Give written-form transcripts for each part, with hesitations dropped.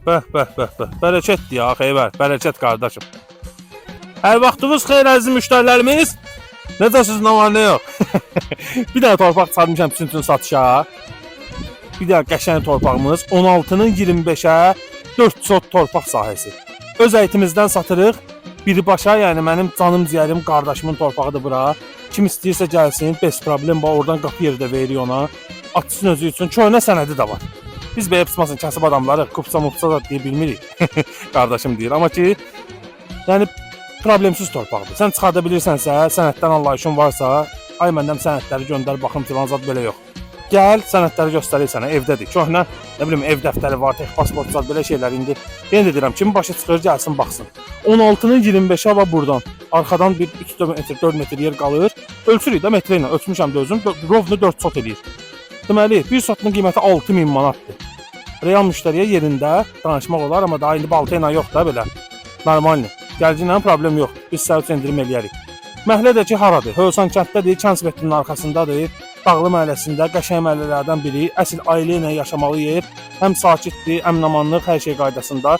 Bəh. Bərəkətdir ya, xeyvər. Bərəkət qardaşım. Hər vaxtınız xeyir əziz müştərilərimiz. Necəsiz, nə var, nə yox? Bir dənə torpaq çıxarmışam sizin üçün satışa. Bir dənə qəşəng torpağımız 16-nın 25-ə 4 sot torpaq sahəsi. Öz əyitimizdən satırıq. Birbaşa, yəni mənim canım ciyərim, qardaşımın torpağıdır bura. Kim istəyirsə gəlsin, bez problem var, oradan qapı yeri də veririk ona. Açsın özü üçün, köhnə sənədi də var. Biz belə pısmasın, kasıb adamları kupsa-mupsa da deyə bilmirik. Qardaşım deyir, amma ki, yəni problemsiz torpaqdır. Sən çıxarda bilirsənsə, sənəddən anlayışın varsa, ay məndən sənədləri göndər, baxım filan zad belə yox. Gəl, sənədləri göstərir sənə, evdədir. Köhnə, nə bilim, ev dəftəri var, tex pasport zad belə şeylər indi. Yenə də deyirəm, kimi başı çıxır, gəlsin, baxsın. 16-nın 25-ə var buradan. Arxadan bir 3 metr, 4 metr yer qalır. Ölçürük də metrə ilə, ölçmüşəm də özüm, rovnu 4 sot eləyir. Deməli, bir sotun qiyməti 6000 manatdır. Real müştəriyə yerində danışmaq olar, amma daha indi balta ilə yox da belə. Normalni. Gəlcinlə problem yox. Biz səhv endirim eləyərik. Məhəllə də ki, haradır? Hövsan kənddədir, Kənsbettinin arxasındadır. Dağlı məhəlləsində qəşəng məhəllələrdən biri. Əsl ailə ilə yaşamalı yer. Həm sakitdir, əmin-amanlıq, hər şey qaydasında.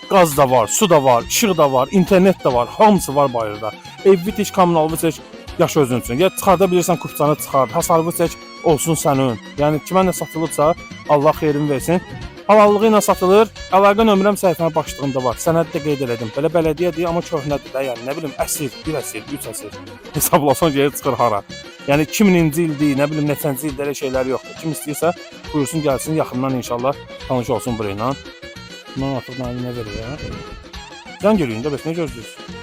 Qaz da var, su da var, işıq da var, internet də var. Hamısı var bayırda. Ev bitiş, kommunalını seç, yaş özün üçün. Ya çıxarda bilirsən, kupçanı çıxart, hasarlı seç, olsun sənin. Yəni kimə nə satılıbsa, Allah xeyrini versin. Halallığı ilə satılır. Əlaqə nömrəm səhifənin başlığında var. Sənəd də qeyd elədim. Belə bələdiyyədir, amma köhnədir də. Yəni nə bilim, əsr, 1 əsr, 3 əsr. Hesablasan geri çıxır hara. Yəni 2000-ci ildir, nə bilim neçənci ildə elə şeylər yoxdur. Kim istəyirsə, buyursun gəlsin, yaxından inşallah tanış olsun burayla. Mən artıq mənə verir ya. Can görüyün də, bəs nə gözləyirsən?